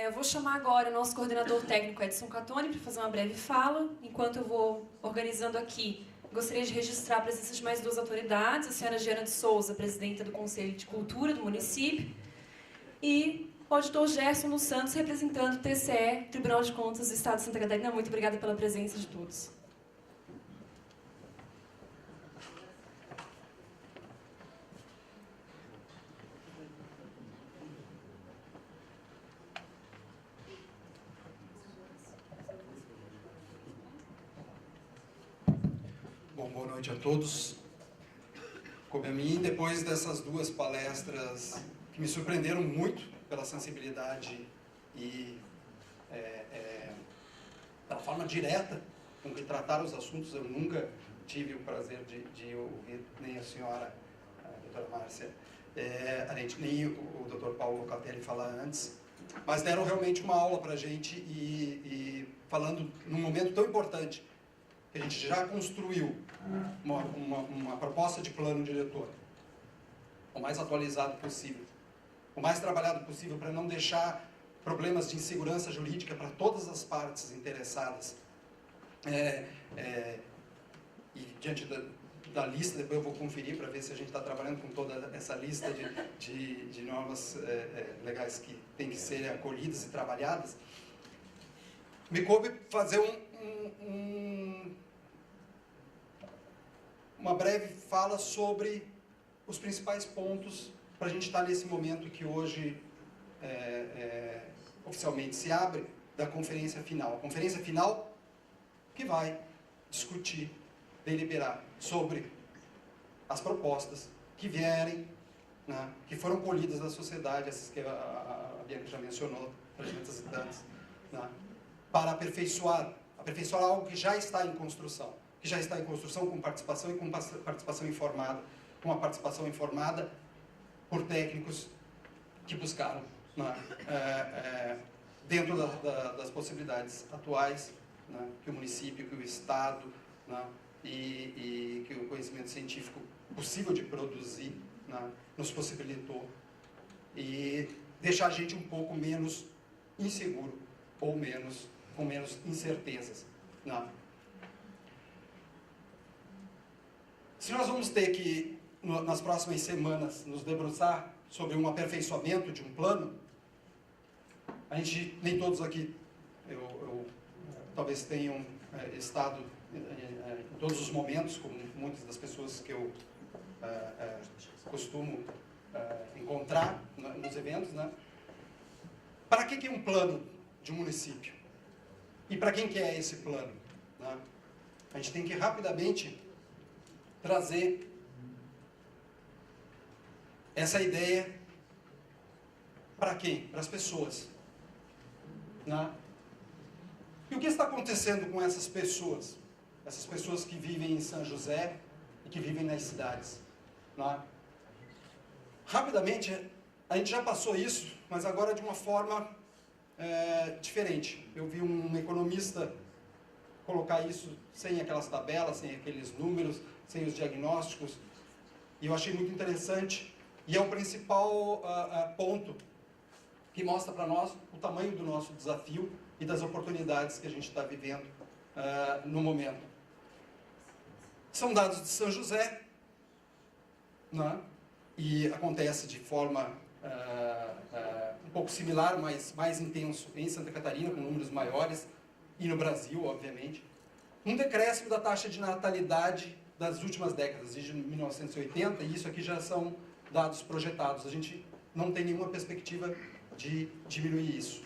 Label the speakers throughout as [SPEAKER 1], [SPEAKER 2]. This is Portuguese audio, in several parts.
[SPEAKER 1] Eu vou chamar agora o nosso coordenador técnico Edson Catoni para fazer uma breve fala. Enquanto eu vou organizando aqui, gostaria de registrar a presença de mais duas autoridades, a senhora Giana de Souza, presidenta do Conselho de Cultura do município, e o auditor Gerson dos Santos, representando o TCE, Tribunal de Contas do Estado de Santa Catarina. Muito obrigada pela presença de todos.
[SPEAKER 2] Bom, boa noite a todos. Como a mim, depois dessas duas palestras que me surpreenderam muito pela sensibilidade e pela forma direta com que trataram os assuntos, eu nunca tive o prazer de ouvir nem a senhora, a doutora Márcia, nem o doutor Paulo Locatelli falar antes, mas deram realmente uma aula para a gente e falando num momento tão importante, que a gente já construiu uma proposta de plano diretor, o mais atualizado possível, o mais trabalhado possível para não deixar problemas de insegurança jurídica para todas as partes interessadas. E diante da lista, depois eu vou conferir para ver se a gente está trabalhando com toda essa lista de normas legais que têm que ser acolhidas e trabalhadas, me coube fazer uma breve fala sobre os principais pontos para a gente estar nesse momento que hoje oficialmente se abre, da conferência final. A conferência final que vai discutir, deliberar sobre as propostas que vierem, né, que foram colhidas da sociedade, essas que a Bianca já mencionou, 300 e tantas, né, para aperfeiçoar algo que já está em construção. Que já está em construção com participação e com participação informada, com a participação informada por técnicos que buscaram, né, dentro das possibilidades atuais, né, que o município, que o Estado, né, e que o conhecimento científico possível de produzir, né, nos possibilitou, e deixar a gente um pouco menos inseguro ou com menos incertezas, né. Se nós vamos ter que, nas próximas semanas, nos debruçar sobre um aperfeiçoamento de um plano, a gente, nem todos aqui, talvez tenham estado em todos os momentos, como muitas das pessoas que eu costumo encontrar nos eventos, né? Para que é um plano de um município? E para quem que é esse plano, né? A gente tem que rapidamente trazer essa ideia para quem? Para as pessoas, né? E o que está acontecendo com essas pessoas? Essas pessoas que vivem em São José e que vivem nas cidades, né? Rapidamente, a gente já passou isso, mas agora de uma forma diferente. Eu vi um economista colocar isso sem aquelas tabelas, sem aqueles números, sem os diagnósticos, e eu achei muito interessante, e é o principal ponto que mostra para nós o tamanho do nosso desafio e das oportunidades que a gente está vivendo no momento. São dados de São José, né? E acontece de forma um pouco similar, mas mais intenso em Santa Catarina, com números maiores, e no Brasil, obviamente. Um decréscimo da taxa de natalidade das últimas décadas, desde 1980, e isso aqui já são dados projetados. A gente não tem nenhuma perspectiva de diminuir isso.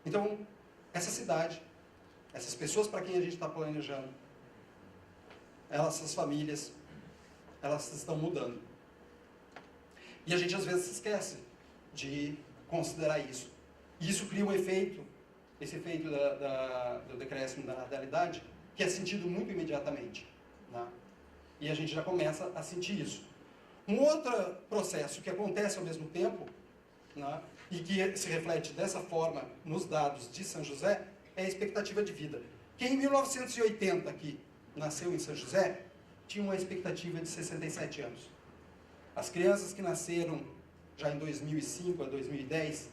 [SPEAKER 2] Então, essa cidade, essas pessoas para quem a gente está planejando, essas famílias, elas estão mudando. E a gente às vezes se esquece de considerar isso. E isso cria um efeito, esse efeito do decréscimo da natalidade, que é sentido muito imediatamente, né? E a gente já começa a sentir isso. Um outro processo que acontece ao mesmo tempo, né, e que se reflete dessa forma nos dados de São José, é a expectativa de vida. Quem em 1980 aqui nasceu em São José, tinha uma expectativa de 67 anos. As crianças que nasceram já em 2005 a 2010,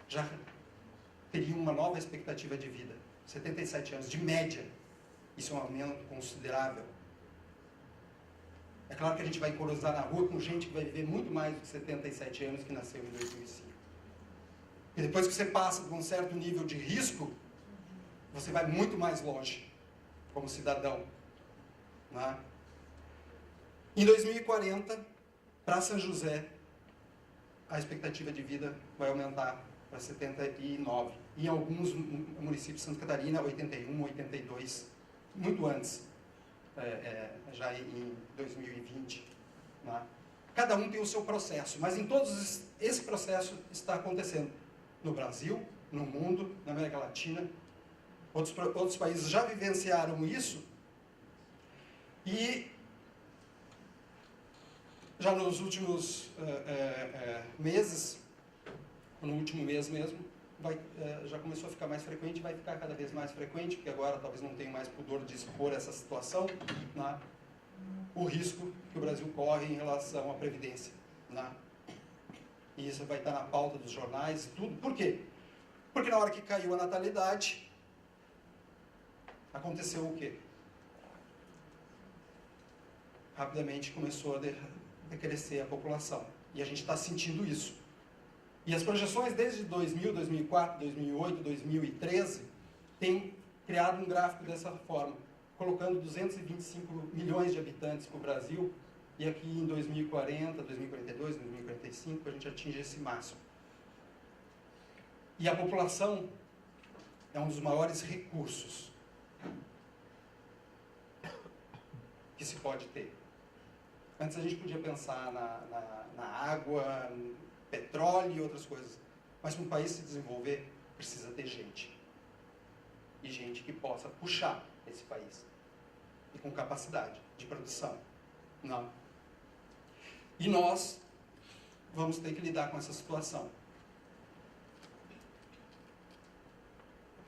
[SPEAKER 2] já teriam uma nova expectativa de vida. 77 anos, de média. Isso é um aumento considerável. É claro que a gente vai cruzar na rua com gente que vai viver muito mais do que 77 anos que nasceu em 2005. E depois que você passa por um certo nível de risco, você vai muito mais longe como cidadão. Né? Em 2040, para São José, a expectativa de vida vai aumentar para 79. Em alguns municípios de Santa Catarina, 81, 82, muito antes, já em 2020. Né? Cada um tem o seu processo, mas em todos esse processo está acontecendo. No Brasil, no mundo, na América Latina. Outros países já vivenciaram isso. E já nos últimos meses, no último mês mesmo, já começou a ficar mais frequente, vai ficar cada vez mais frequente, porque agora talvez não tenha mais pudor de expor essa situação, né? O risco que o Brasil corre em relação à Previdência. Né? E isso vai estar na pauta dos jornais e tudo. Por quê? Porque na hora que caiu a natalidade, aconteceu o quê? Rapidamente começou a decrescer a população. E a gente está sentindo isso. E as projeções desde 2000, 2004, 2008, 2013 têm criado um gráfico dessa forma, colocando 225 milhões de habitantes para o Brasil, e aqui em 2040, 2042, 2045 a gente atinge esse máximo. E a população é um dos maiores recursos que se pode ter. Antes a gente podia pensar na água, no petróleo e outras coisas. Mas para um país se desenvolver, precisa ter gente. E gente que possa puxar esse país. E com capacidade de produção. Não. E nós vamos ter que lidar com essa situação.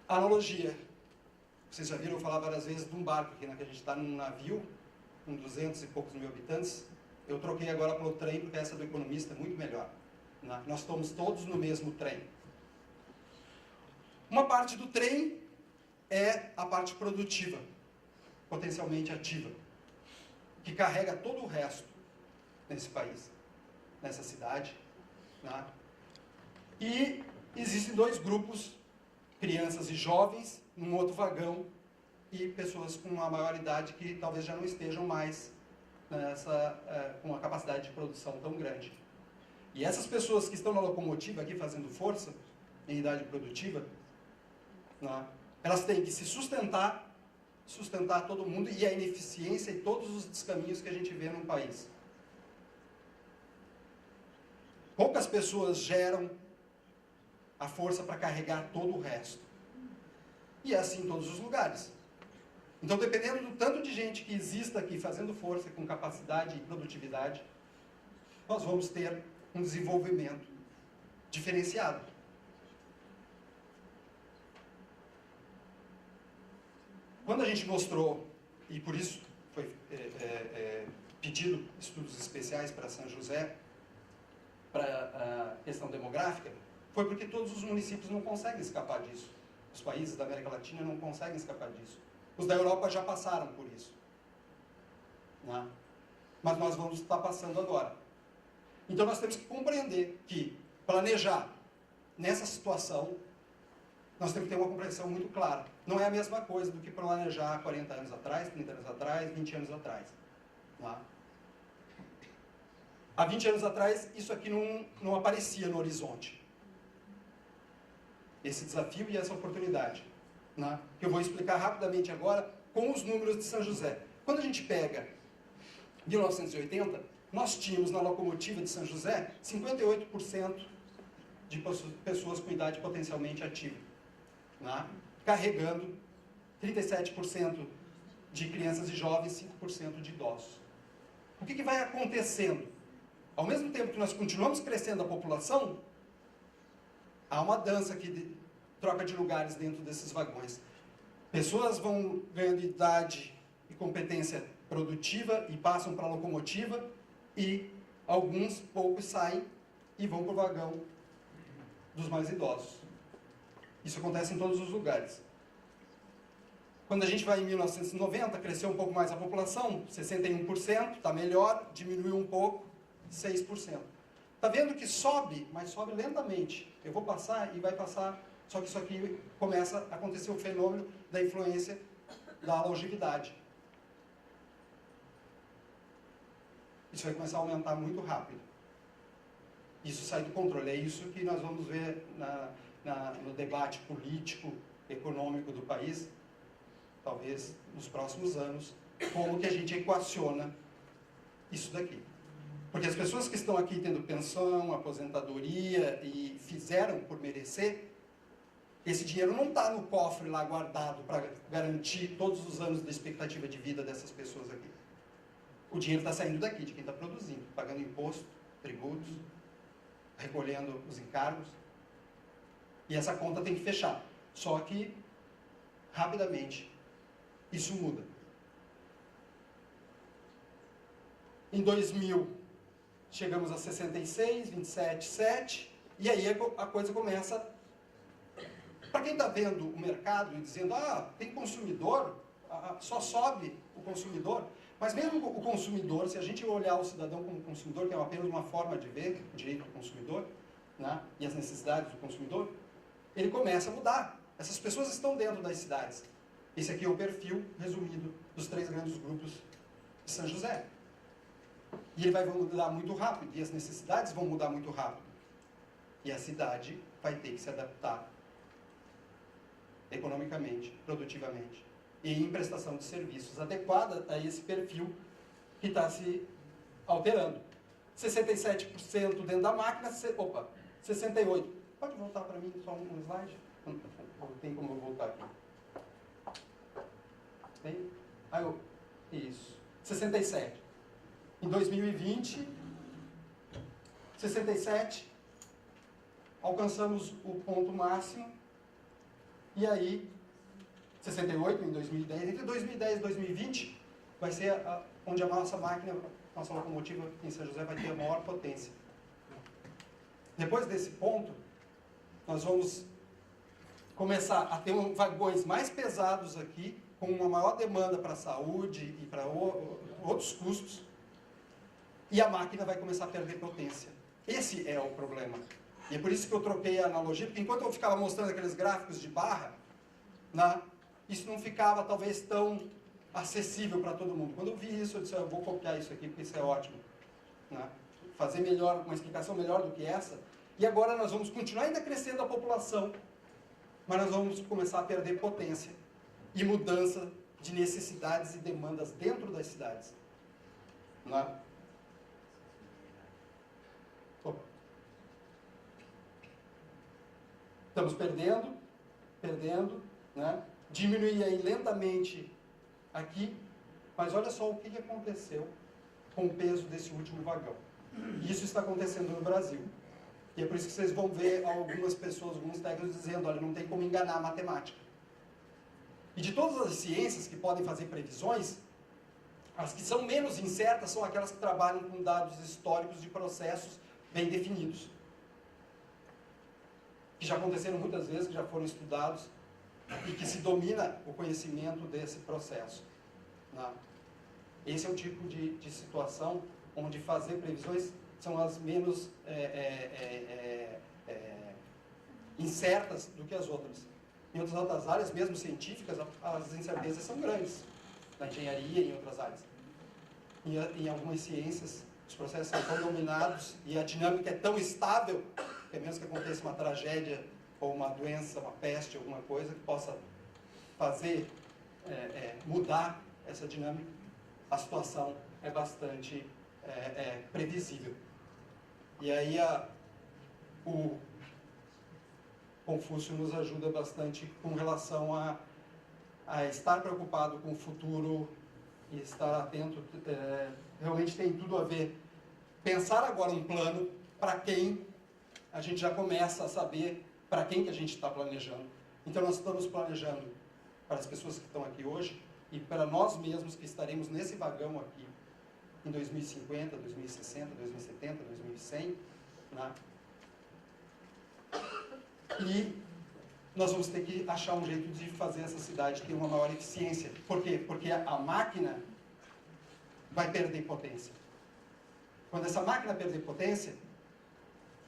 [SPEAKER 2] Analogia. Vocês já viram eu falar várias vezes de um barco aqui, né? Que a gente está num navio com 200 e poucos mil habitantes. Eu troquei agora pelo trem, porque essa do economista é muito melhor. Né? Nós estamos todos no mesmo trem. Uma parte do trem é a parte produtiva, potencialmente ativa, que carrega todo o resto nesse país, nessa cidade. Né? E existem dois grupos, crianças e jovens, num outro vagão, e pessoas com uma maior idade que talvez já não estejam mais com uma capacidade de produção tão grande. E essas pessoas que estão na locomotiva aqui fazendo força, em idade produtiva, né, elas têm que se sustentar todo mundo, e a ineficiência e todos os descaminhos que a gente vê num país. Poucas pessoas geram a força para carregar todo o resto. E é assim em todos os lugares. Então, dependendo do tanto de gente que exista aqui fazendo força, com capacidade e produtividade, nós vamos ter um desenvolvimento diferenciado. Quando a gente mostrou, e por isso foi pedido estudos especiais para São José, para a questão demográfica, foi porque todos os municípios não conseguem escapar disso. Os países da América Latina não conseguem escapar disso. Os da Europa já passaram por isso. Né? Mas nós vamos estar passando agora. Então nós temos que compreender que planejar nessa situação, nós temos que ter uma compreensão muito clara. Não é a mesma coisa do que planejar 40 anos atrás, 30 anos atrás, 20 anos atrás. Né? Há 20 anos atrás, isso aqui não aparecia no horizonte. Esse desafio e essa oportunidade. Né? Que eu vou explicar rapidamente agora com os números de São José. Quando a gente pega 1980, nós tínhamos na locomotiva de São José 58% de pessoas com idade potencialmente ativa. Né? Carregando 37% de crianças e jovens, 5% de idosos. O que vai acontecendo? Ao mesmo tempo que nós continuamos crescendo a população, há uma dança que troca de lugares dentro desses vagões. Pessoas vão ganhando idade e competência produtiva e passam para a locomotiva, e poucos saem e vão para o vagão dos mais idosos. Isso acontece em todos os lugares. Quando a gente vai em 1990, cresceu um pouco mais a população, 61%, está melhor, diminuiu um pouco, 6%. Está vendo que sobe, mas sobe lentamente. Eu vou passar e vai passar, só que isso aqui começa a acontecer o fenômeno da influência da longevidade. Isso vai começar a aumentar muito rápido. Isso sai do controle. É isso que nós vamos ver no debate político, econômico do país, talvez nos próximos anos, como que a gente equaciona isso daqui. Porque as pessoas que estão aqui tendo pensão, aposentadoria e fizeram por merecer, esse dinheiro não está no cofre lá guardado para garantir todos os anos da expectativa de vida dessas pessoas aqui. O dinheiro está saindo daqui, de quem está produzindo, pagando imposto, tributos, recolhendo os encargos. E essa conta tem que fechar. Só que, rapidamente, isso muda. Em 2000, chegamos a 66, 27, 7, e aí a coisa começa... Para quem está vendo o mercado e dizendo, tem consumidor, só sobe o consumidor, mas mesmo o consumidor, se a gente olhar o cidadão como consumidor, que é apenas uma forma de ver o direito do consumidor, né, e as necessidades do consumidor, ele começa a mudar. Essas pessoas estão dentro das cidades. Esse aqui é o perfil resumido dos 3 grandes grupos de São José. E ele vai mudar muito rápido, e as necessidades vão mudar muito rápido. E a cidade vai ter que se adaptar economicamente, produtivamente, e em prestação de serviços adequada a esse perfil que está se alterando. 67% dentro da máquina, 68%. Pode voltar para mim só um slide? Não tem como eu voltar aqui. Tem? Isso. 67%. Em 2020, 67%, alcançamos o ponto máximo. E aí, 68 em 2010, entre 2010 e 2020, vai ser onde a nossa máquina, nossa locomotiva em São José vai ter a maior potência. Depois desse ponto, nós vamos começar a ter vagões mais pesados aqui, com uma maior demanda para a saúde e para outros custos, e a máquina vai começar a perder potência. Esse é o problema. E é por isso que eu troquei a analogia, porque enquanto eu ficava mostrando aqueles gráficos de barra, isso não ficava talvez tão acessível para todo mundo. Quando eu vi isso, eu disse, eu vou copiar isso aqui, porque isso é ótimo. Fazer melhor, uma explicação melhor do que essa. E agora nós vamos continuar ainda crescendo a população, mas nós vamos começar a perder potência e mudança de necessidades e demandas dentro das cidades. Estamos perdendo, diminuir aí lentamente aqui, mas olha só o que aconteceu com o peso desse último vagão. Isso está acontecendo no Brasil. E é por isso que vocês vão ver algumas pessoas, alguns técnicos dizendo, olha, não tem como enganar a matemática. E de todas as ciências que podem fazer previsões, as que são menos incertas são aquelas que trabalham com dados históricos de processos bem definidos. Que já aconteceram muitas vezes, que já foram estudados, e que se domina o conhecimento desse processo. Esse é o tipo de situação onde fazer previsões são as menos incertas do que as outras. Em outras áreas, mesmo científicas, as incertezas são grandes. Na engenharia e em outras áreas. Em algumas ciências, os processos são tão dominados e a dinâmica é tão estável, que a menos que aconteça uma tragédia ou uma doença, uma peste, alguma coisa que possa fazer mudar essa dinâmica, a situação é bastante previsível. E aí o Confúcio nos ajuda bastante com relação a estar preocupado com o futuro e estar atento, realmente tem tudo a ver. Pensar agora um plano para quem a gente já começa a saber para quem que a gente está planejando. Então nós estamos planejando para as pessoas que estão aqui hoje e para nós mesmos que estaremos nesse vagão aqui em 2050, 2060, 2070, 2100, E nós vamos ter que achar um jeito de fazer essa cidade ter uma maior eficiência. Por quê? Porque a máquina vai perder potência. Quando essa máquina perder potência,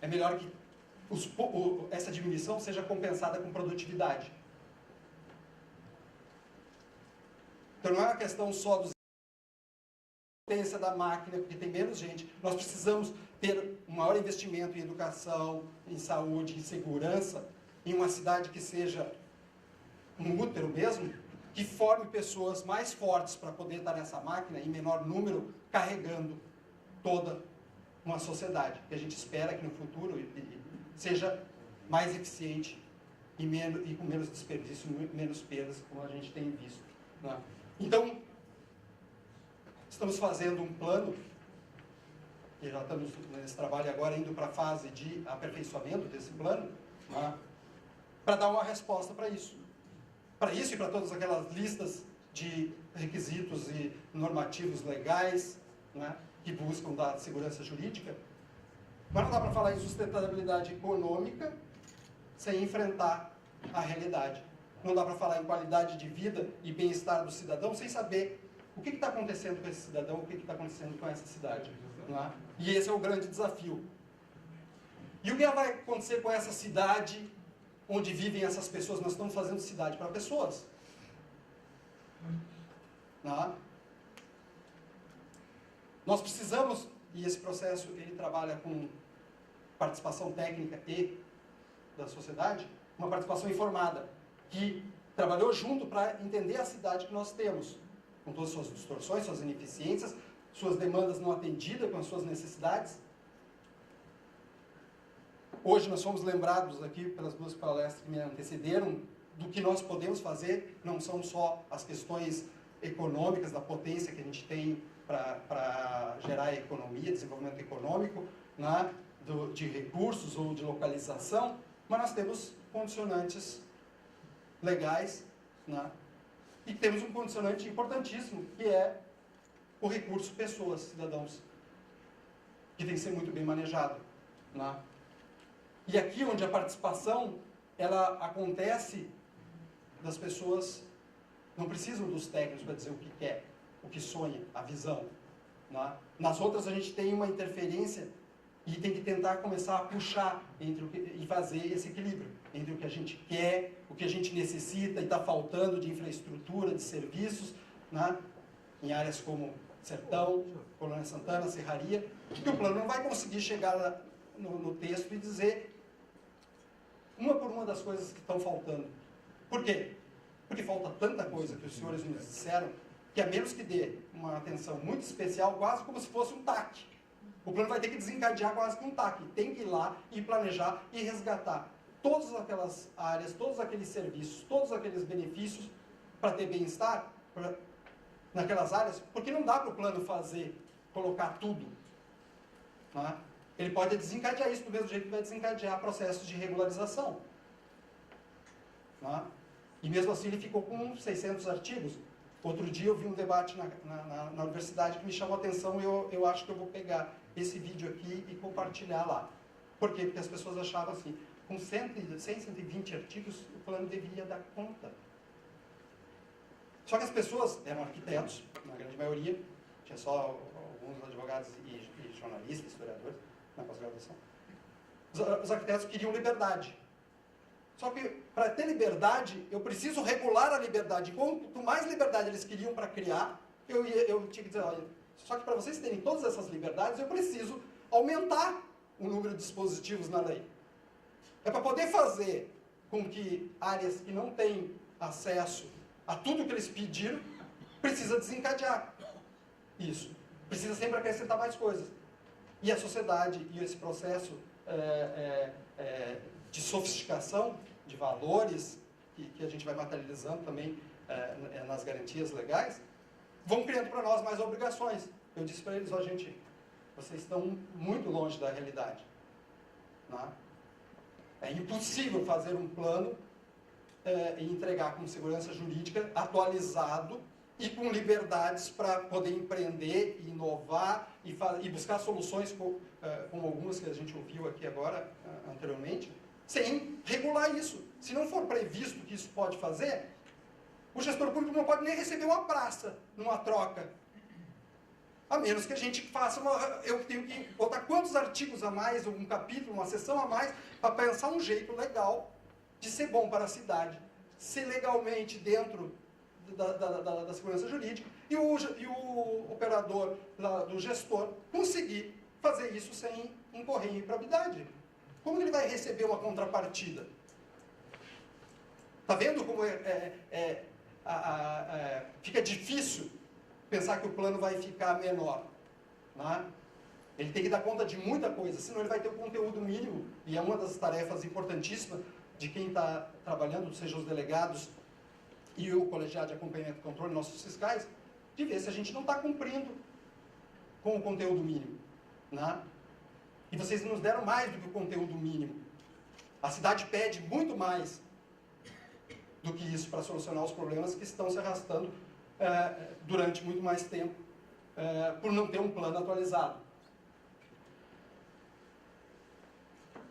[SPEAKER 2] é melhor que essa diminuição seja compensada com produtividade. Então não é uma questão só da potência da máquina, porque tem menos gente. Nós precisamos ter um maior investimento em educação, em saúde, em segurança, em uma cidade que seja um útero mesmo, que forme pessoas mais fortes para poder estar nessa máquina, em menor número, carregando toda uma sociedade. Que a gente espera que no futuro seja mais eficiente e com menos desperdício, menos perdas, como a gente tem visto. Né? Então, estamos fazendo um plano, e já estamos nesse trabalho agora, indo para a fase de aperfeiçoamento desse plano, né? Para dar uma resposta para isso. Para isso e para todas aquelas listas de requisitos e normativos legais, né, que buscam dar segurança jurídica. Mas não dá para falar em sustentabilidade econômica sem enfrentar a realidade. Não dá para falar em qualidade de vida e bem-estar do cidadão sem saber o que está acontecendo com esse cidadão, o que está acontecendo com essa cidade. Não é? E esse é o grande desafio. E o que vai acontecer com essa cidade onde vivem essas pessoas? Nós estamos fazendo cidade para pessoas. Não é? Nós precisamos, e esse processo ele trabalha com participação técnica e da sociedade, uma participação informada, que trabalhou junto para entender a cidade que nós temos, com todas as suas distorções, suas ineficiências, suas demandas não atendidas com as suas necessidades. Hoje nós fomos lembrados aqui pelas duas palestras que me antecederam do que nós podemos fazer. Não são só as questões econômicas, da potência que a gente tem para gerar economia, desenvolvimento econômico, né, de recursos ou de localização, mas nós temos condicionantes legais, né, e temos um condicionante importantíssimo, que é o recurso pessoas, cidadãos, que tem que ser muito bem manejado. Né? E aqui onde a participação ela acontece das pessoas, não precisam dos técnicos para dizer o que quer, o que sonha, a visão. Né? Nas outras a gente tem uma interferência e tem que tentar começar a puxar e fazer esse equilíbrio entre o que a gente quer, o que a gente necessita e está faltando de infraestrutura, de serviços, né? Em áreas como Sertão, Colônia Santana, Serraria, que o plano não vai conseguir chegar no texto e dizer uma por uma das coisas que estão faltando. Por quê? Porque falta tanta coisa que os senhores nos disseram, que a menos que dê uma atenção muito especial, quase como se fosse um TAC. O plano vai ter que desencadear quase que um TAC. Tem que ir lá e planejar e resgatar todas aquelas áreas, todos aqueles serviços, todos aqueles benefícios para ter bem-estar naquelas áreas, porque não dá para o plano colocar tudo. Né? Ele pode desencadear isso do mesmo jeito que vai desencadear processos de regularização. Né? E mesmo assim ele ficou com 600 artigos. Outro dia eu vi um debate na universidade que me chamou a atenção e eu acho que eu vou pegar esse vídeo aqui e compartilhar lá. Por quê? Porque as pessoas achavam assim, com 100, 120 artigos, o plano deveria dar conta. Só que as pessoas eram arquitetos, na grande maioria, tinha só alguns advogados e jornalistas, historiadores, na pós-graduação. Os arquitetos queriam liberdade. Só que, para ter liberdade, eu preciso regular a liberdade. Quanto mais liberdade eles queriam para criar, eu tinha que dizer, olha, só que para vocês terem todas essas liberdades, eu preciso aumentar o número de dispositivos na lei. É para poder fazer com que áreas que não têm acesso a tudo que eles pediram, precisa desencadear isso. Precisa sempre acrescentar mais coisas. E a sociedade e esse processo de sofisticação de valores, que a gente vai materializando também nas garantias legais, vão criando para nós mais obrigações. Eu disse para eles, ó, gente, vocês estão muito longe da realidade. Né? É impossível fazer um plano e entregar com segurança jurídica atualizado e com liberdades para poder empreender, inovar e buscar soluções como algumas que a gente ouviu aqui agora, anteriormente, sem regular isso. Se não for previsto que isso pode fazer, o gestor público não pode nem receber uma praça numa troca. A menos que a gente faça eu tenho que botar quantos artigos a mais, um capítulo, uma seção a mais, para pensar um jeito legal de ser bom para a cidade, ser legalmente dentro da segurança jurídica, e o operador do gestor conseguir fazer isso sem incorrer em improbidade. Como ele vai receber uma contrapartida? Está vendo como fica difícil pensar que o plano vai ficar menor, né? Ele tem que dar conta de muita coisa, senão ele vai ter o conteúdo mínimo, e é uma das tarefas importantíssimas de quem está trabalhando, seja os delegados e o colegiado de acompanhamento e controle, nossos fiscais, de ver se a gente não está cumprindo com o conteúdo mínimo, né? E vocês nos deram mais do que o conteúdo mínimo. A cidade pede muito mais do que isso para solucionar os problemas que estão se arrastando durante muito mais tempo, por não ter um plano atualizado.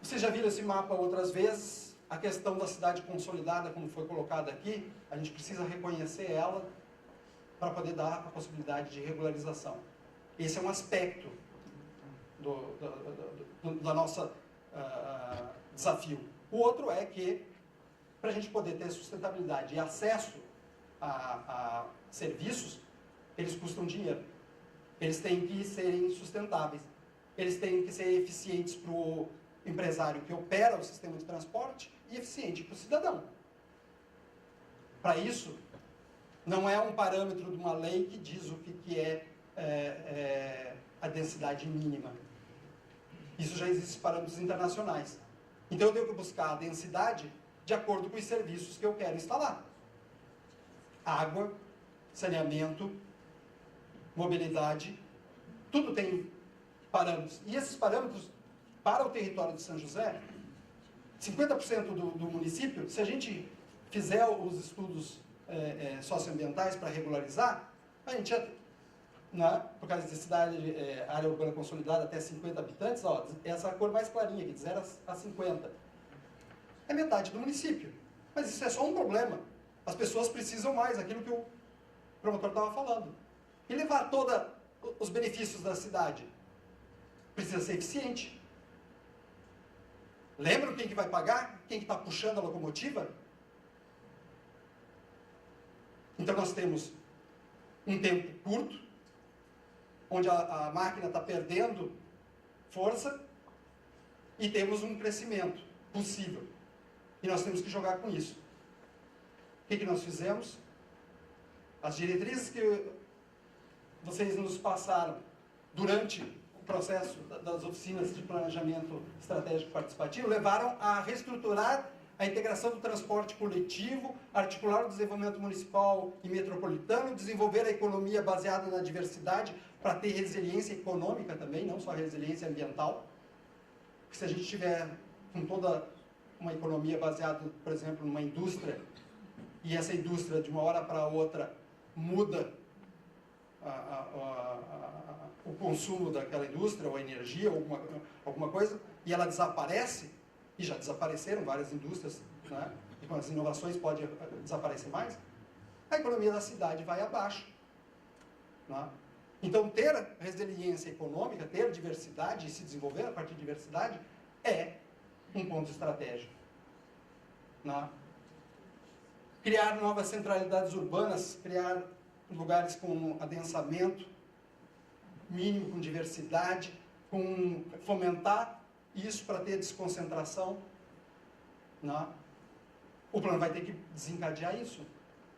[SPEAKER 2] Vocês já viram esse mapa outras vezes? A questão da cidade consolidada, como foi colocada aqui, a gente precisa reconhecer ela para poder dar a possibilidade de regularização. Esse é um aspecto da nossa desafio. O outro é que, para a gente poder ter sustentabilidade e acesso a serviços, eles custam dinheiro. Eles têm que serem sustentáveis. Eles têm que ser eficientes para o empresário que opera o sistema de transporte e eficiente para o cidadão. Para isso, não é um parâmetro de uma lei que diz o que é a densidade mínima. Isso já existe parâmetros internacionais. Então eu tenho que buscar a densidade de acordo com os serviços que eu quero instalar. Água, saneamento, mobilidade, tudo tem parâmetros. E esses parâmetros, para o território de São José, 50% do município, se a gente fizer os estudos socioambientais para regularizar, a gente já, por causa de cidade, área urbana consolidada até 50 habitantes, ó, essa cor mais clarinha aqui, de 0 a 50. É metade do município. Mas isso é só um problema. As pessoas precisam mais, aquilo que o promotor estava falando. E levar todos os benefícios da cidade. Precisa ser eficiente. Lembram quem que vai pagar? Quem que está puxando a locomotiva? Então nós temos um tempo curto, onde a máquina está perdendo força, e temos um crescimento possível. E nós temos que jogar com isso. O que nós fizemos? As diretrizes que vocês nos passaram durante o processo das oficinas de planejamento estratégico participativo levaram a reestruturar a integração do transporte coletivo, articular o desenvolvimento municipal e metropolitano, desenvolver a economia baseada na diversidade para ter resiliência econômica também, não só resiliência ambiental. Porque se a gente tiver com toda uma economia baseada, por exemplo, numa indústria, e essa indústria de uma hora para outra muda o consumo daquela indústria, ou a energia, ou alguma coisa, e ela desaparece, e já desapareceram várias indústrias, né? E com as inovações pode desaparecer mais, a economia da cidade vai abaixo. Né? Então, ter resiliência econômica, ter diversidade e se desenvolver a partir de diversidade é um ponto estratégico. Né? Criar novas centralidades urbanas, criar lugares com adensamento mínimo, com diversidade, fomentar isso para ter desconcentração. Né? O plano vai ter que desencadear isso.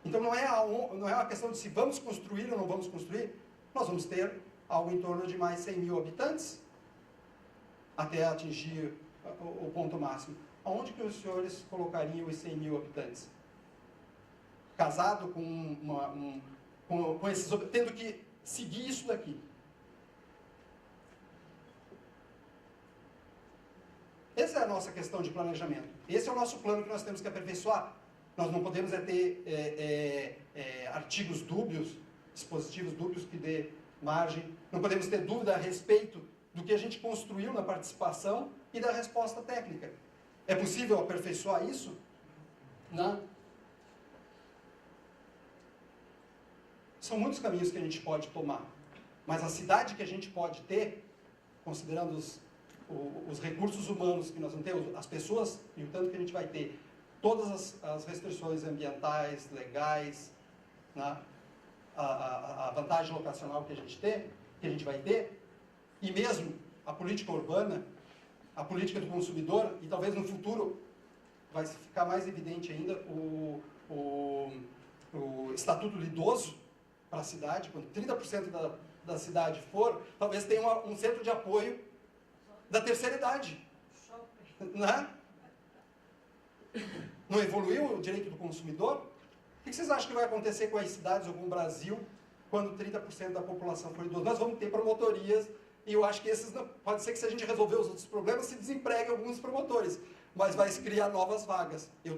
[SPEAKER 2] Então não é uma questão de se vamos construir ou não vamos construir. Nós vamos ter algo em torno de mais 100 mil habitantes até atingir o ponto máximo. Aonde que os senhores colocariam os 100 mil habitantes? Casado com esses, tendo que seguir isso daqui. Essa é a nossa questão de planejamento. Esse é o nosso plano que nós temos que aperfeiçoar. Nós não podemos ter artigos dúbios, dispositivos dúbios que dê margem. Não podemos ter dúvida a respeito do que a gente construiu na participação e da resposta técnica. É possível aperfeiçoar isso? Não. São muitos caminhos que a gente pode tomar. Mas a cidade que a gente pode ter, considerando os recursos humanos que nós vamos ter, as pessoas, e o tanto que a gente vai ter, todas as restrições ambientais, legais, né? A vantagem locacional que a gente vai ter, e mesmo a política urbana, a política do consumidor, e talvez no futuro vai ficar mais evidente ainda o estatuto do idoso para a cidade, quando 30% da cidade for, talvez tenha um centro de apoio da terceira idade. Né? Não evoluiu o direito do consumidor? O que vocês acham que vai acontecer com as cidades ou com o Brasil quando 30% da população for idosa? Nós vamos ter promotorias, e eu acho que esses, pode ser que se a gente resolver os outros problemas, se desempregue alguns promotores, mas vai se criar novas vagas. Eu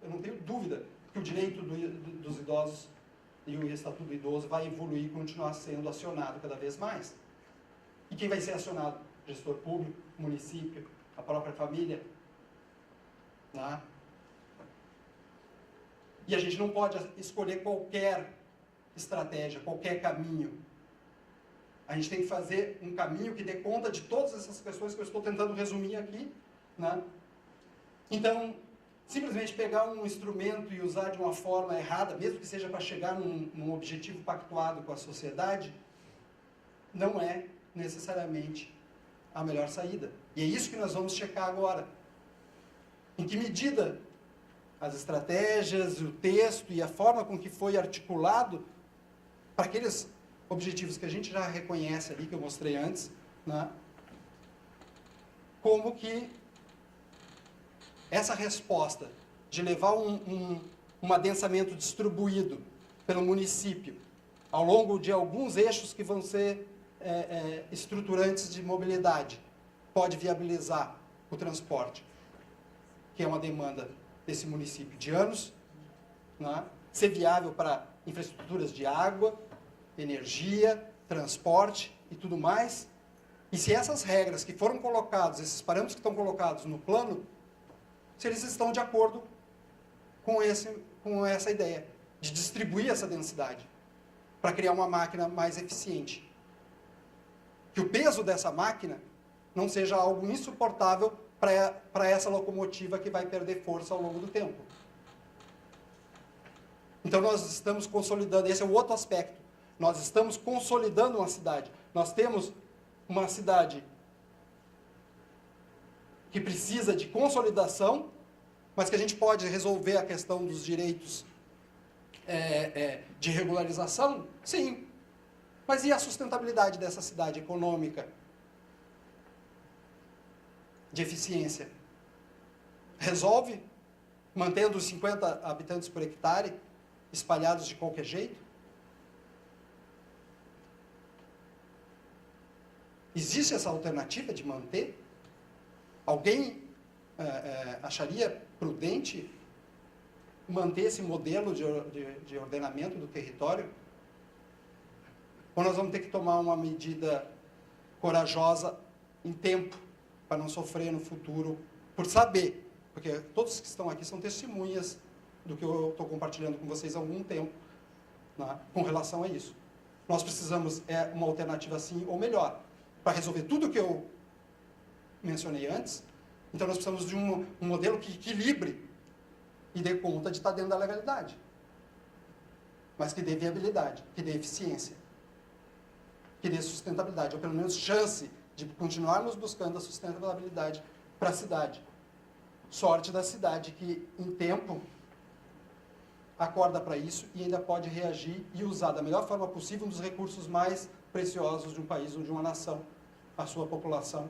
[SPEAKER 2] não tenho dúvida que o direito dos idosos e o Estatuto do Idoso vai evoluir e continuar sendo acionado cada vez mais. E quem vai ser acionado? Gestor público, município, a própria família. Né? E a gente não pode escolher qualquer estratégia, qualquer caminho. A gente tem que fazer um caminho que dê conta de todas essas questões que eu estou tentando resumir aqui. Né? Então, simplesmente pegar um instrumento e usar de uma forma errada, mesmo que seja para chegar num objetivo pactuado com a sociedade, não é necessariamente a melhor saída. E é isso que nós vamos checar agora. Em que medida as estratégias, o texto e a forma com que foi articulado para aqueles objetivos que a gente já reconhece ali, que eu mostrei antes, né? Como que essa resposta de levar um adensamento distribuído pelo município ao longo de alguns eixos que vão ser estruturantes de mobilidade, pode viabilizar o transporte, que é uma demanda desse município de anos, né? Ser viável para infraestruturas de água, energia, transporte e tudo mais. E se essas regras que foram colocadas, esses parâmetros que estão colocados no plano, se eles estão de acordo com essa ideia de distribuir essa densidade para criar uma máquina mais eficiente. Que o peso dessa máquina não seja algo insuportável para essa locomotiva que vai perder força ao longo do tempo. Então nós estamos consolidando, esse é o outro aspecto, nós estamos consolidando uma cidade. Nós temos uma cidade que precisa de consolidação, mas que a gente pode resolver a questão dos direitos de regularização? Sim. Mas e a sustentabilidade dessa cidade econômica? De eficiência? Resolve? Mantendo os 50 habitantes por hectare espalhados de qualquer jeito? Existe essa alternativa de manter? Alguém acharia prudente manter esse modelo de ordenamento do território? Ou nós vamos ter que tomar uma medida corajosa em tempo, para não sofrer no futuro, por saber, porque todos que estão aqui são testemunhas do que eu estou compartilhando com vocês há algum tempo, né, com relação a isso. Nós precisamos uma alternativa assim, ou melhor, para resolver tudo que eu mencionei antes. Então nós precisamos de um modelo que equilibre e dê conta de estar dentro da legalidade, mas que dê viabilidade, que dê eficiência, que dê sustentabilidade, ou pelo menos chance de continuarmos buscando a sustentabilidade para a cidade. Sorte da cidade que, em tempo, acorda para isso e ainda pode reagir e usar da melhor forma possível um dos recursos mais preciosos de um país ou de uma nação, a sua população,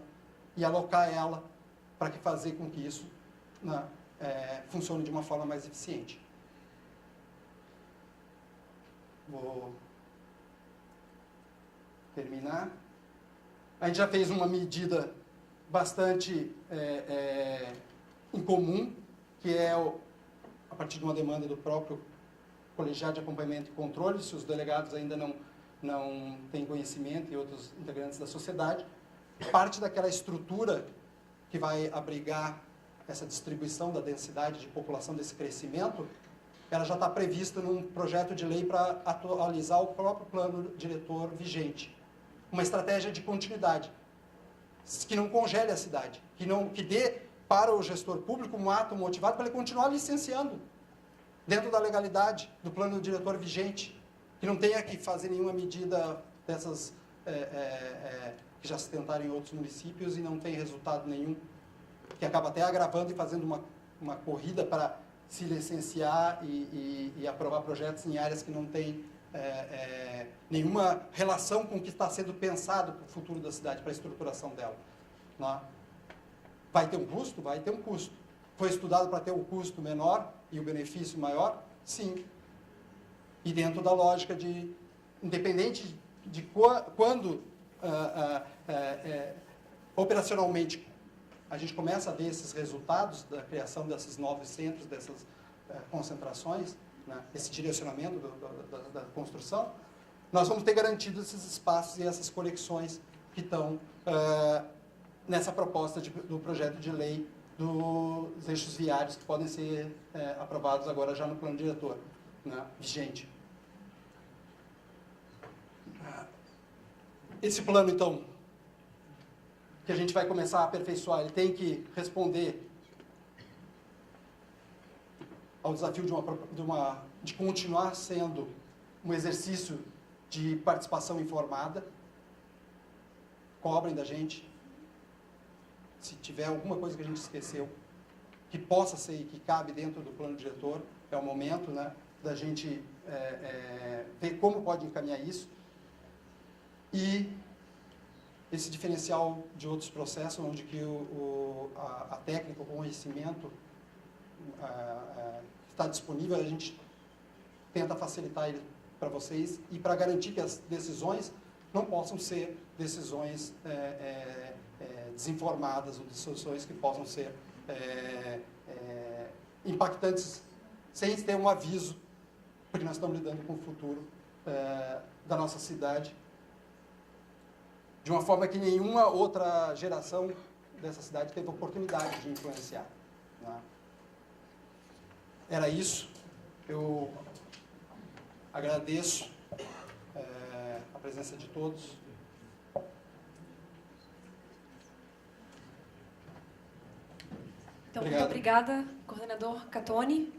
[SPEAKER 2] e alocar ela para fazer com que isso, né, funcione de uma forma mais eficiente. Vou terminar. A gente já fez uma medida bastante incomum, que é a partir de uma demanda do próprio colegiado de acompanhamento e controle, se os delegados ainda não têm conhecimento e outros integrantes da sociedade, parte daquela estrutura que vai abrigar essa distribuição da densidade de população, desse crescimento, ela já está prevista num projeto de lei para atualizar o próprio plano diretor vigente. Uma estratégia de continuidade, que não congele a cidade, que dê para o gestor público um ato motivado para ele continuar licenciando, dentro da legalidade do plano diretor vigente, que não tenha que fazer nenhuma medida dessas que já se tentaram em outros municípios e não tem resultado nenhum, que acaba até agravando e fazendo uma corrida para se licenciar e aprovar projetos em áreas que não têm nenhuma relação com o que está sendo pensado para o futuro da cidade, para a estruturação dela. Né? Vai ter um custo? Vai ter um custo. Foi estudado para ter o custo menor e o benefício maior? Sim. E dentro da lógica de, independente de quando operacionalmente a gente começa a ver esses resultados da criação desses novos centros, dessas concentrações, né, esse direcionamento da construção, nós vamos ter garantido esses espaços e essas conexões que estão nessa proposta do projeto de lei dos eixos viários que podem ser aprovados agora já no plano diretor, né, vigente. Esse plano, então, que a gente vai começar a aperfeiçoar, ele tem que responder ao desafio de continuar sendo um exercício de participação informada. Cobrem da gente. Se tiver alguma coisa que a gente esqueceu, que possa ser e que cabe dentro do plano diretor, é o momento, né, da gente ver como pode encaminhar isso. E esse diferencial de outros processos, onde que a técnica, o conhecimento está disponível, a gente tenta facilitar ele para vocês e para garantir que as decisões não possam ser decisões desinformadas ou decisões que possam ser impactantes sem ter um aviso, porque nós estamos lidando com o futuro da nossa cidade, de uma forma que nenhuma outra geração dessa cidade teve oportunidade de influenciar. Né? Era isso. Eu agradeço a presença de todos.
[SPEAKER 1] Então, muito obrigada, coordenador Catoni.